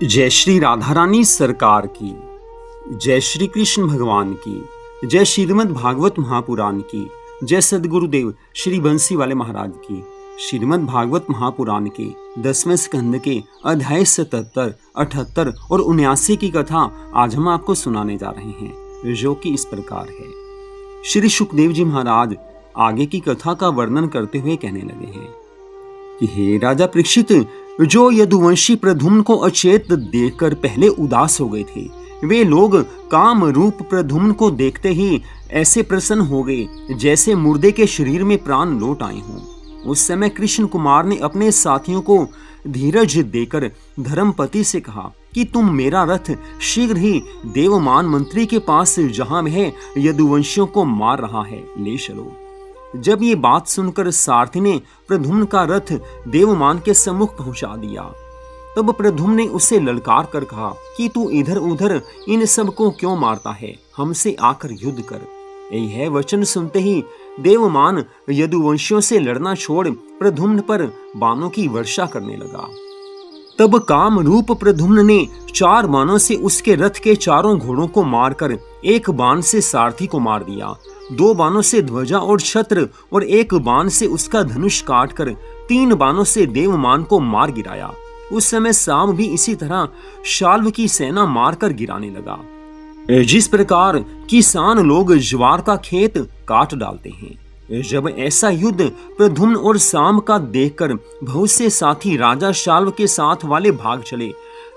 जय श्री राधा रानी सरकार की, जय श्री कृष्ण भगवान की, जय श्रीमद् भागवत महापुराण की, जय सदगुरुदेव श्री बंसी वाले महाराज की। श्रीमद् भागवत महापुराण के 10वें स्कंद के अध्याय 77, 78 और 79 की कथा आज हम आपको सुनाने जा रहे हैं, जो कि इस प्रकार है। श्री सुखदेव जी महाराज आगे की कथा का वर्णन करते हुए कहने लगे हैं कि हे राजा परीक्षित, जो यदुवंशी प्रद्युम्न को अचेत देखकर पहले उदास हो गए थे, वे लोग काम रूप प्रद्युम्न को देखते ही ऐसे प्रसन्न हो गए जैसे मुर्दे के शरीर में प्राण लौट आए हों। उस समय कृष्ण कुमार ने अपने साथियों को धीरज देकर धर्मपति से कहा कि तुम मेरा रथ शीघ्र ही देवमान मंत्री के पास जहां वह यदुवंशियों को मार रहा है ले चलो। जब ये बात सुनकर सारथी ने प्रद्युम्न का रथ देवमान के सम्मुख पहुंचा दिया, तब प्रद्युम्न ने उसे ललकार कर कहा कि तू इधर उधर इन सब को क्यों मारता है, हमसे आकर युद्ध कर। यह वचन सुनते ही देवमान यदुवंशियों से लड़ना छोड़ प्रद्युम्न पर बाणों की वर्षा करने लगा। तब काम रूप प्रद्युम्न ने 4 बाणों से उसके रथ के चारों घोड़ों को मारकर एक बाण से सारथी को मार दिया, 2 बाणों से ध्वजा और छत्र और 1 बाण से उसका धनुष काटकर 3 बाणों से देवमान को मार गिराया। उस समय साम भी इसी तरह शाल्व की सेना मारकर गिराने लगा। जिस प्रकार किसान लोग ज्वार का खेत काट डालते हैं, जब ऐसा युद्ध प्रद्युम्न और साम का देखकर बहुत से साथी राजा शाल्व के साथ वाले भाग चले,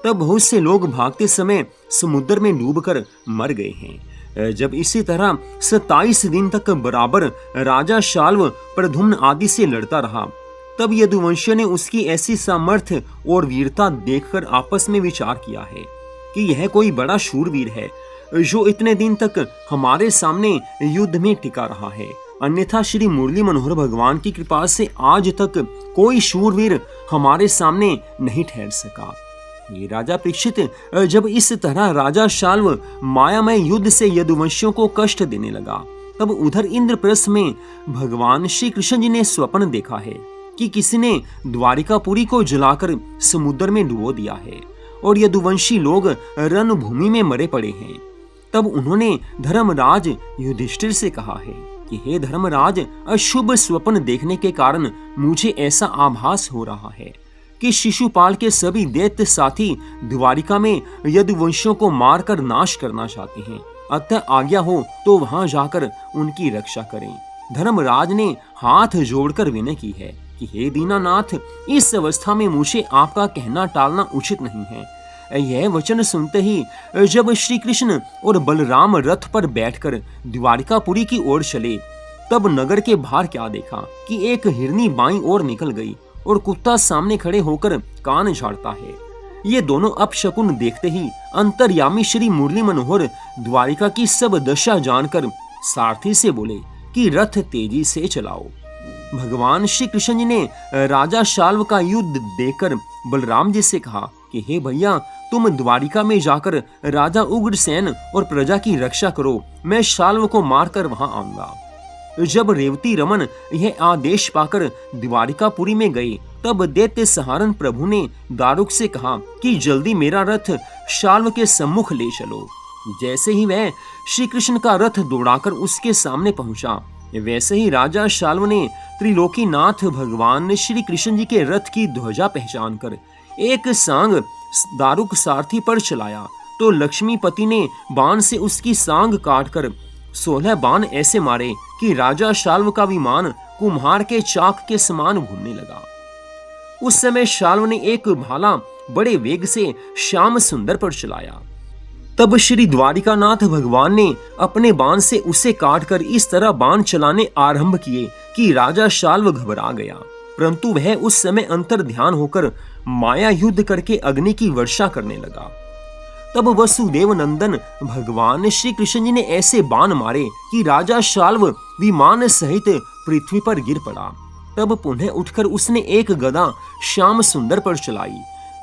तब बहुत से लोग भागते समय समुद्र में डूबकर मर गए हैं। जब इसी तरह 27 दिन तक बराबर राजा शाल्व प्रद्युम्न आदि से लड़ता रहा, तब यदुवंशियों ने उसकी ऐसी सामर्थ्य और वीरता देखकर आपस में विचार किया है कि यह कोई बड़ा शूरवीर है जो इतने दिन तक हमारे सामने युद्ध में टिका रहा है। अन्यथा श्री मुरली मनोहर भगवान की कृपा से आज तक कोई शूरवीर हमारे सामने नहीं ठहर सका। ये राजा परीक्षित, जब इस तरह राजा शाल्व मायामय युद्ध से यदुवंशियों को कष्ट देने लगा, तब उधर इंद्रप्रस्थ में भगवान श्री कृष्ण जी ने स्वप्न देखा है कि किसी ने द्वारिकापुरी को जलाकर समुद्र में डुबो दिया है और यदुवंशी लोग रणभूमि में मरे पड़े हैं। तब उन्होंने धर्मराज युधिष्ठिर से कहा है कि हे धर्मराज, अशुभ स्वप्न देखने के कारण मुझे ऐसा आभास हो रहा है कि शिशुपाल के सभी दैत्य साथी द्वारिका में यदुवंशियों को मारकर नाश करना चाहते हैं। अतः आज्ञा हो तो वहां जाकर उनकी रक्षा करें। धर्मराज ने हाथ जोड़कर विनय की है कि हे दीनानाथ, इस अवस्था में मुझे आपका कहना टालना उचित नहीं है। यह वचन सुनते ही जब श्री कृष्ण और बलराम रथ पर बैठकर द्वारिकापुरी की ओर चले, तब नगर के बाहर क्या देखा कि एक हिरनी बाईं ओर निकल गई और कुत्ता सामने खड़े होकर कान झाड़ता है। ये दोनों अपशकुन देखते ही अंतर्यामी श्री मुरली मनोहर द्वारिका की सब दशा जानकर सारथी से बोले कि रथ तेजी से चलाओ। भगवान श्री कृष्ण जी ने राजा शाल्व का युद्ध देखकर बलराम जी से कहा कि हे भैया, तुम द्वारिका में जाकर राजा उग्रसेन और प्रजा की रक्षा करो, मैं शाल्व को मारकर वहां आऊंगा। जब रेवती रमन यह आदेश पाकर द्वारिकापुरी में गए, तब दैत्य सहारण प्रभु ने दारुक से कहा कि जल्दी मेरा रथ शाल्व के सम्मुख ले चलो। जैसे ही वह श्री कृष्ण का रथ दौड़ाकर उसके सामने पहुंचा, वैसे ही राजा शाल्व ने त्रिलोकीनाथ भगवान श्री कृष्ण जी के रथ की ध्वजा पहचान कर एक सांग दारुक सारथी पर चलाया, तो लक्ष्मीपति ने बाण से उसकी सांग काटकर 16 बाण ऐसे मारे कि राजा शाल्व का विमान कुम्हार के चाक के समान घूमने लगा। उस समय शाल्व ने एक भाला बड़े वेग से श्याम सुंदर पर चलाया। तब श्री द्वारिकानाथ भगवान ने अपने बाण से उसे काटकर इस तरह बाण चलाने आरंभ किए कि राजा शाल्व घबरा गया, परंतु वह उस समय अंतर ध्यान होकर माया युद्ध करके अग्नि की वर्षा करने लगा। तब वसुदेव नंदन भगवान श्री कृष्ण जी ने ऐसे बाण मारे कि राजा शाल्व विमान सहित पृथ्वी पर गिर पड़ा। तब पुनः उठकर उसने एक गदा श्याम सुंदर पर चलाई।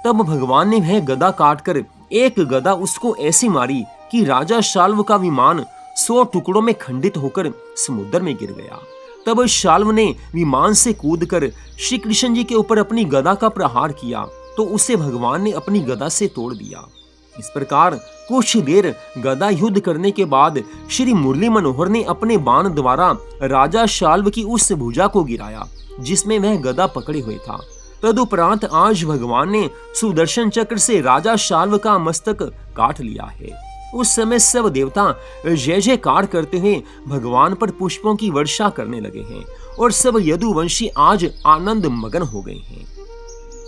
तब भगवान ने वह गदा काटकर एक गदा उसको ऐसी मारी कि राजा शाल्व का विमान 100 टुकड़ों में खंडित होकर समुद्र में गिर गया। तब शाल्व ने विमान से कूदकर श्री कृष्ण जी के ऊपर अपनी गदा का प्रहार किया तो उसे भगवान ने अपनी गदा से तोड़ दिया। इस प्रकार कुछ देर गदा युद्ध करने के बाद श्री मुरली मनोहर ने अपने बाण द्वारा राजा शाल्व की उस भुजा को गिराया जिसमें वह गदा पकड़े हुए था। तदुपरांत आज भगवान ने सुदर्शन चक्र से राजा शाल्व का मस्तक काट लिया है। उस समय सब देवता जय जयकार करते हुए भगवान पर पुष्पों की वर्षा करने लगे हैं और सब यदुवंशी आज आनंद मगन हो गए हैं।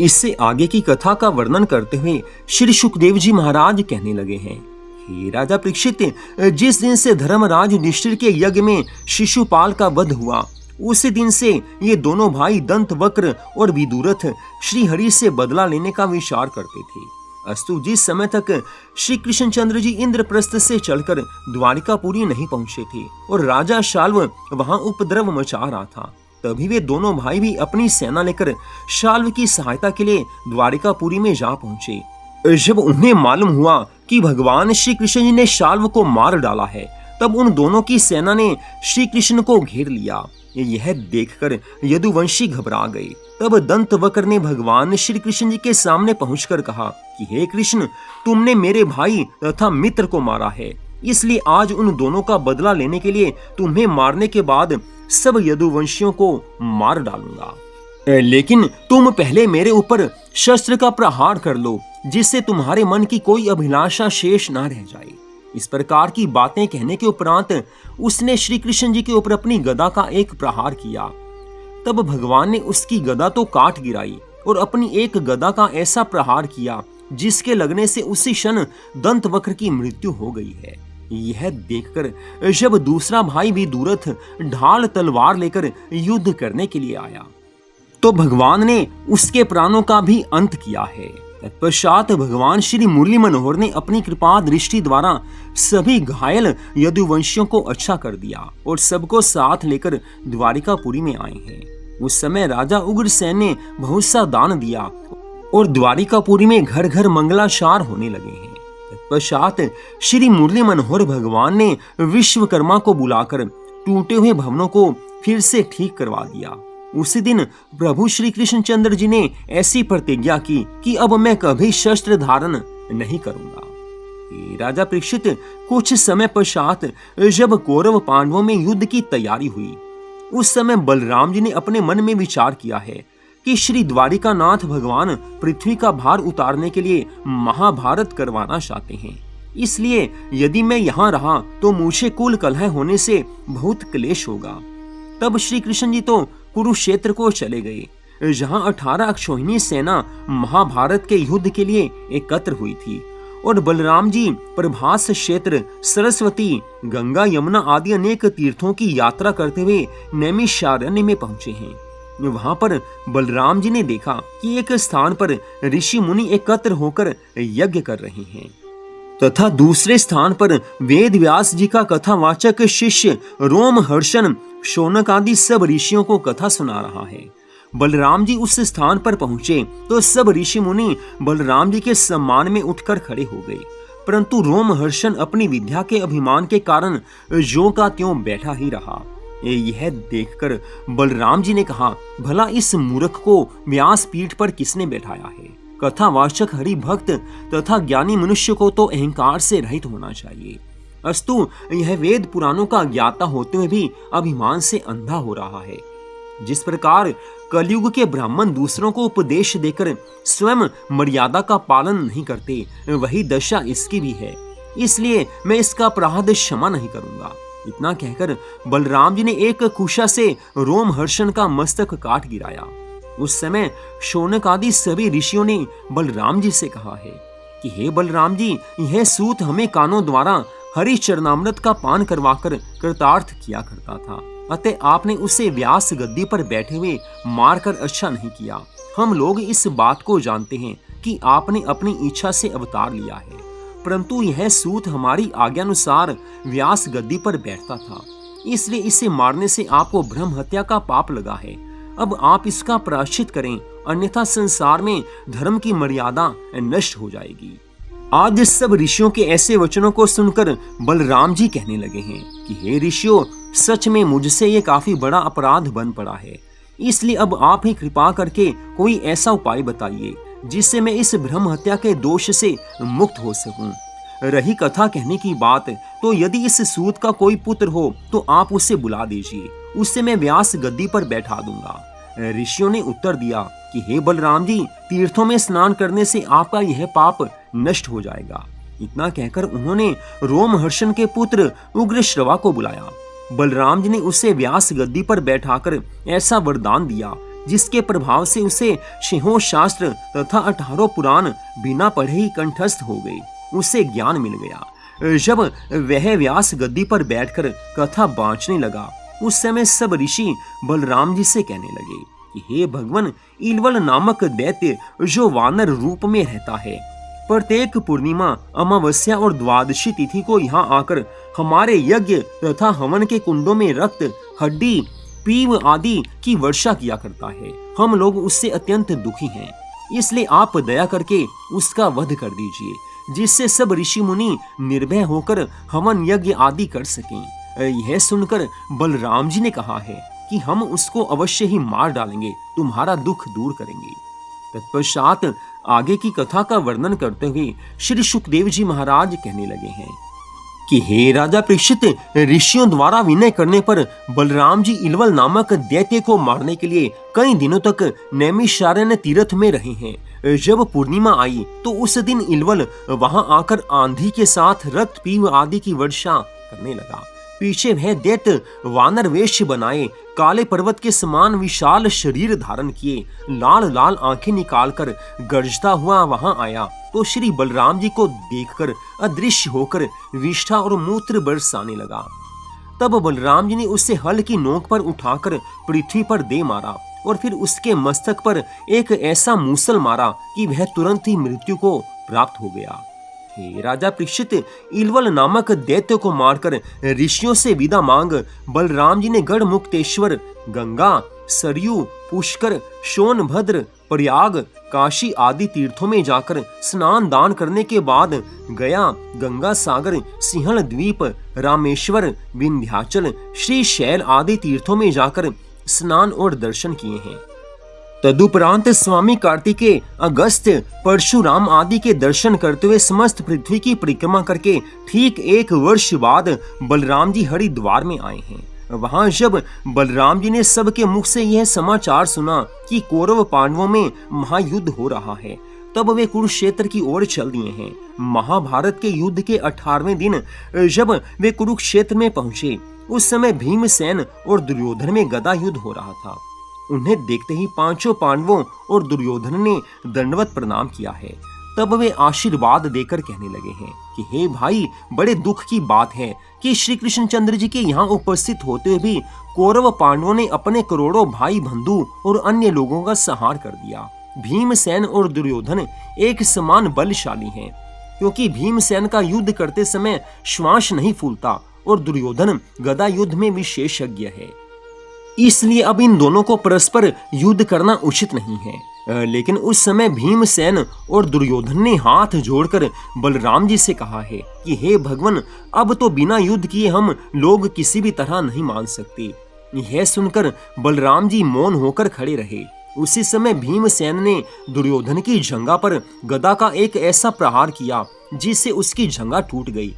इससे आगे की कथा का वर्णन करते हुए श्री सुखदेव जी महाराज कहने लगे हैं, हे राजा परीक्षित, जिस दिन से धर्मराज युधिष्ठिर के यज्ञ में शिशुपाल का वध हुआ उसी दिन से ये दोनों भाई दंतवक्र और विदुरथ श्री हरि से बदला लेने का विचार करते थे। अस्तु जिस समय तक श्री कृष्णचंद्र जी इंद्रप्रस्थ से चलकर द्वारिकापुरी नहीं पहुंचे थे और राजा शाल्व वहां उपद्रव मचा रहा था, तभी वे दोनों भाई भी अपनी सेना लेकर शाल्व की सहायता के लिए द्वारिकापुरी में जा पहुंचे। जब उन्हें मालूम हुआ कि भगवान श्री कृष्ण जी ने शाल्व को मार डाला है, तब उन दोनों की सेना ने श्री कृष्ण को घेर लिया। यह देखकर यदुवंशी घबरा गए। तब दंतवक्र ने भगवान श्री कृष्ण जी के सामने पहुंचकर कहा कि हे कृष्ण, तुमने मेरे भाई तथा मित्र को मारा है, इसलिए आज उन दोनों का बदला लेने के लिए तुम्हें मारने के बाद सब यदुवंशियों को मार डालूंगा। लेकिन तुम पहले मेरे ऊपर शस्त्र का प्रहार कर लो, जिससे तुम्हारे मन की कोई अभिलाषा शेष ना रह जाए। इस प्रकार की बातें कहने के उपरांत उसने श्री कृष्ण जी के ऊपर अपनी गदा का एक प्रहार किया। तब भगवान ने उसकी गदा तो काट गिराई और अपनी एक गदा का ऐसा प्रहार किया जिसके लगने से उसी क्षण दंतवक्र की मृत्यु हो गई है। यह देखकर जब दूसरा भाई भी विदुरथ ढाल तलवार लेकर युद्ध करने के लिए आया, तो भगवान ने उसके प्राणों का भी अंत किया है। तत्पश्चात भगवान श्री मुरली मनोहर ने अपनी कृपा दृष्टि द्वारा सभी घायल यदुवंशियों को अच्छा कर दिया और सबको साथ लेकर द्वारिकापुरी में आए हैं। उस समय राजा उग्रसेन ने बहुत सा दान दिया और द्वारिकापुरी में घर घर मंगलाचार होने लगे हैं। तत्पश्चात श्री मुरली मनोहर भगवान ने विश्वकर्मा को बुलाकर टूटे हुए भवनों को फिर से ठीक करवा दिया। उसी दिन प्रभु श्री कृष्णचंद्र जी ने ऐसी प्रतिज्ञा की कि अब मैं कभी शस्त्र धारण नहीं करूंगा। राजा परीक्षित, कुछ समय पश्चात जब कौरव पांडवों में युद्ध की तैयारी हुई, उस समय बलराम जी ने अपने मन में विचार किया है कि श्री द्वारिकानाथ भगवान पृथ्वी का भार उतारने के लिए महाभारत करवाना चाहते हैं। इसलिए यदि मैं यहाँ रहा तो मुझे कुल कलह होने से बहुत क्लेश होगा। तब श्री कृष्ण जी तो कुरुक्षेत्र को चले गए, जहां 18 अक्षौहिणी सेना महाभारत के युद्ध के लिए एकत्र हुई थी और बलराम जी प्रभास क्षेत्र, सरस्वती, गंगा, यमुना आदि अनेक तीर्थों की यात्रा करते हुए नैमिषारण्य में पहुंचे हैं। वहां पर बलराम जी ने देखा कि एक स्थान पर ऋषि मुनि एकत्र होकर यज्ञ कर रहे हैं तथा दूसरे स्थान पर वेद व्यास जी का कथावाचक शिष्य रोमहर्षण, शौनक आदि सब ऋषियों को कथा सुना रहा है। बलराम जी उस स्थान पर पहुंचे तो सब ऋषि मुनि बलराम जी के सम्मान में उठकर खड़े हो गए, परंतु रोमहर्षण अपनी विद्या के अभिमान के कारण ज्यों का त्यों बैठा ही रहा। यह देखकर बलराम जी ने कहा, भला इस मूर्ख को व्यास पीठ पर किसने बैठाया है? कथावाचक हरि भक्त तथा ज्ञानी मनुष्य को तो अहंकार से रहित होना चाहिए। अस्तु यह वेद पुराणों का ज्ञाता होते हुए भी अभिमान से अंधा हो रहा है। जिस प्रकार कलयुग के ब्राह्मण दूसरों को उपदेश देकर स्वयं मर्यादा का पालन नहीं करते, वही दशा इसकी भी है। इसलिए मैं इसका अपराध क्षमा नहीं करूंगा। इतना कहकर बलराम जी ने एक कुशा से रोमहर्षण का मस्तक काट गिराया। उस समय शौनक आदि सभी ऋषियों ने बलराम जी से कहा है कि हे बलराम जी, यह सूत हमें कानों द्वारा हरि चरणामृत का पान करवाकर कृतार्थ किया करता था, अतः आपने उसे व्यास गद्दी पर बैठे हुए मारकर अच्छा नहीं किया। हम लोग इस बात को जानते हैं कि आपने अपनी इच्छा से अवतार लिया है, परंतु यह सूत हमारी आज्ञानुसार व्यास गद्दी पर बैठता था, इसलिए इसे मारने से आपको ब्रह्म हत्या का पाप लगा है। अब आप इसका प्रायश्चित करें, अन्यथा संसार में धर्म की मर्यादा नष्ट हो जाएगी। आज सब ऋषियों के ऐसे वचनों को सुनकर बलराम जी कहने लगे हैं कि हे ऋषियों, सच में मुझसे ये काफी बड़ा अपराध बन पड़ा है, इसलिए अब आप ही कृपा करके कोई ऐसा उपाय बताइए जिससे मैं इस ब्रह्म हत्या के दोष से मुक्त हो सकूं। रही कथा कहने की बात, तो यदि इस सूत का कोई पुत्र हो तो आप उसे बुला दीजिए, उससे मैं व्यास गद्दी पर बैठा दूंगा। ऋषियों ने उत्तर दिया कि हे बलराम जी, तीर्थों में स्नान करने से आपका यह पाप नष्ट हो जाएगा। इतना कहकर उन्होंने रोमहर्षण के पुत्र उग्रश्रवा को बुलाया। बलराम जी ने उसे व्यास गद्दी पर बैठाकर ऐसा वरदान दिया जिसके प्रभाव से उसे 6 शास्त्र तथा 18 पुराण बिना पढ़े ही कंठस्थ हो गए। उसे ज्ञान मिल गया। जब वह व्यास गद्दी पर बैठकर कथा बांचने लगा, उस समय सब ऋषि बलराम जी से कहने लगे कि हे भगवान, इलवल नामक दैत्य जो वानर रूप में रहता है, प्रत्येक पूर्णिमा, अमावस्या और द्वादशी तिथि को यहाँ आकर हमारे यज्ञ तथा हवन के कुंडों में रक्त, हड्डी, पीव आदि की वर्षा किया करता है। हम लोग उससे अत्यंत दुखी हैं, इसलिए आप दया करके उसका वध कर दीजिए, जिससे सब ऋषि मुनि निर्भय होकर हवन यज्ञ आदि कर सकें। यह सुनकर बलराम जी ने कहा है कि हम उसको अवश्य ही मार डालेंगे, तुम्हारा दुख दूर करेंगे। तत्पश्चात आगे की कथा का वर्णन करते हुए श्री सुखदेव जी महाराज कहने लगे हैं कि हे राजा परीक्षित, ऋषियों द्वारा विनय करने पर बलराम जी इलवल नामक दैत्य को मारने के लिए कई दिनों तक नैमिषारण्य तीर्थ में रहे हैं। जब पूर्णिमा आई तो उस दिन इलवल वहां आकर आंधी के साथ रक्त पीव आदि की वर्षा करने लगा। पीछे वह दैत्य वानर वेश बनाए, काले पर्वत के समान विशाल शरीर धारण किए, लाल लाल आंखें निकालकर गरजता हुआ वहां आया तो श्री बलराम जी को देखकर अदृश्य होकर विष्ठा और मूत्र बरसाने लगा। तब बलराम जी ने उसे हल की नोक पर उठाकर पृथ्वी पर दे मारा और फिर उसके मस्तक पर एक ऐसा मूसल मारा कि वह तुरंत ही मृत्यु को प्राप्त हो गया। हे राजा परीक्षित, इलवल नामक दैत्य को मारकर ऋषियों से विदा मांग बलराम जी ने गढ़ मुक्तेश्वर, गंगा, सरयू, पुष्कर, सोनभद्र, प्रयाग, काशी आदि तीर्थों में जाकर स्नान दान करने के बाद गया, गंगा सागर, सिंहल द्वीप, रामेश्वर, विंध्याचल, श्री शैल आदि तीर्थों में जाकर स्नान और दर्शन किए हैं। तदुपरांत स्वामी कार्तिकेय, अगस्त्य, परशुराम आदि के दर्शन करते हुए समस्त पृथ्वी की परिक्रमा करके ठीक 1 वर्ष बाद बलराम जी हरिद्वार में आए हैं। वहां जब बलराम जी ने सबके मुख से यह समाचार सुना कि कौरव पांडवों में महायुद्ध हो रहा है, तब वे कुरुक्षेत्र की ओर चल दिए हैं। महाभारत के युद्ध के 18वें दिन जब वे कुरुक्षेत्र में पहुंचे, उस समय भीमसेन और दुर्योधन में गदा युद्ध हो रहा था। उन्हें देखते ही 5 पांडवों और दुर्योधन ने दंडवत प्रणाम किया है। तब वे आशीर्वाद देकर कहने लगे हैं कि हे भाई, बड़े दुख की बात है कि श्री कृष्णचंद्र जी के यहाँ उपस्थित होते हुए भी कौरव पांडवों ने अपने करोड़ों भाई बंधु और अन्य लोगों का संहार कर दिया। भीमसेन और दुर्योधन एक समान बलशाली हैं, क्योंकि भीमसेन का युद्ध करते समय श्वास नहीं फूलता और दुर्योधन गदा युद्ध में विशेषज्ञ है। इसलिए अब इन दोनों को परस्पर युद्ध करना उचित नहीं है। लेकिन उस समय भीमसेन और दुर्योधन ने हाथ जोड़कर बलराम जी से कहा है कि हे भगवान, अब तो बिना युद्ध किए हम लोग किसी भी तरह नहीं मान सकते। यह सुनकर बलराम जी मौन होकर खड़े रहे। उसी समय भीमसेन ने दुर्योधन की जंघा पर गदा का एक ऐसा प्रहार किया जिससे उसकी जंघा टूट गई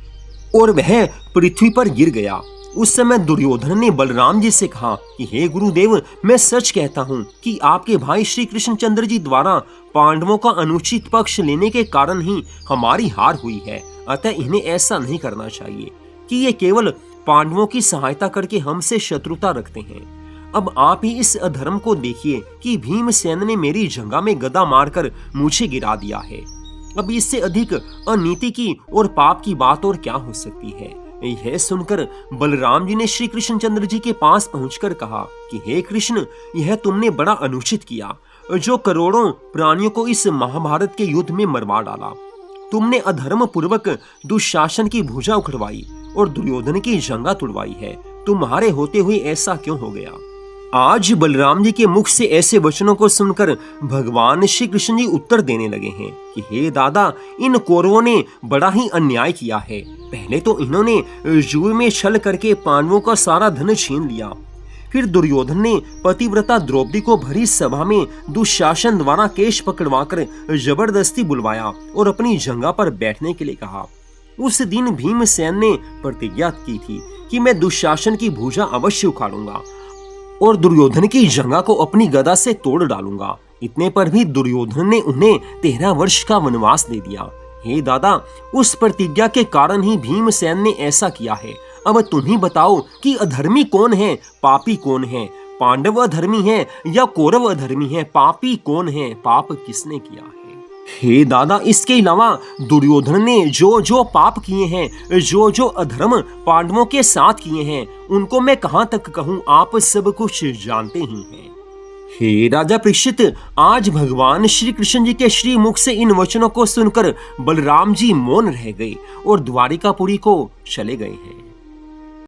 और वह पृथ्वी पर गिर गया। उस समय दुर्योधन ने बलराम जी से कहा कि हे गुरुदेव, मैं सच कहता हूँ कि आपके भाई श्री कृष्णचंद्र जी द्वारा पांडवों का अनुचित पक्ष लेने के कारण ही हमारी हार हुई है। अतः इन्हें ऐसा नहीं करना चाहिए कि ये केवल पांडवों की सहायता करके हमसे शत्रुता रखते हैं। अब आप ही इस अधर्म को देखिए कि भीमसेन ने मेरी जंघा में गदा मारकर मुझे गिरा दिया है। अब इससे अधिक अनीति की और पाप की बात और क्या हो सकती है। यह सुनकर बलराम जी ने श्री कृष्णचंद्र जी के पास पहुंचकर कहा कि हे कृष्ण, यह तुमने बड़ा अनुचित किया, जो करोड़ों प्राणियों को इस महाभारत के युद्ध में मरवा डाला। तुमने अधर्म पूर्वक दुशासन की भुजा उखड़वाई और दुर्योधन की जंघा तुड़वाई है। तुम्हारे होते हुए ऐसा क्यों हो गया। आज बलराम जी के मुख से ऐसे वचनों को सुनकर भगवान श्री कृष्ण जी उत्तर देने लगे हैं कि हे दादा, इन कौरवों ने बड़ा ही अन्याय किया है। पहले तो इन्होंने जुए में छल करके पांडवों का सारा धन छीन लिया, फिर दुर्योधन ने पतिव्रता द्रौपदी को भरी सभा में दुशासन द्वारा केश पकड़वाकर जबरदस्ती बुलवाया और अपनी जंगा पर बैठने के लिए कहा। उस दिन भीमसेन ने प्रतिज्ञा की थी कि मैं दुशासन की भुजा अवश्य उखाड़ूंगा और दुर्योधन की जंगा को अपनी गदा से तोड़ डालूंगा। इतने पर भी दुर्योधन ने उन्हें 13 वर्ष का वनवास दे दिया। हे दादा, उस प्रतिज्ञा के कारण ही भीमसेन ने ऐसा किया है। अब तुम ही बताओ कि अधर्मी कौन है, पापी कौन है? पांडव अधर्मी है या कौरव अधर्मी है? पापी कौन है? पाप किसने किया है? हे दादा, इसके अलावा दुर्योधन ने जो जो पाप किए हैं, जो जो अधर्म पांडवों के साथ किए हैं, उनको मैं कहां तक कहूं, आप सब कुछ जानते ही हैं। हे राजा परीक्षित, आज भगवान श्री कृष्ण जी के श्री मुख से इन वचनों को सुनकर बलराम जी मौन रह गए और द्वारिकापुरी को चले गए हैं।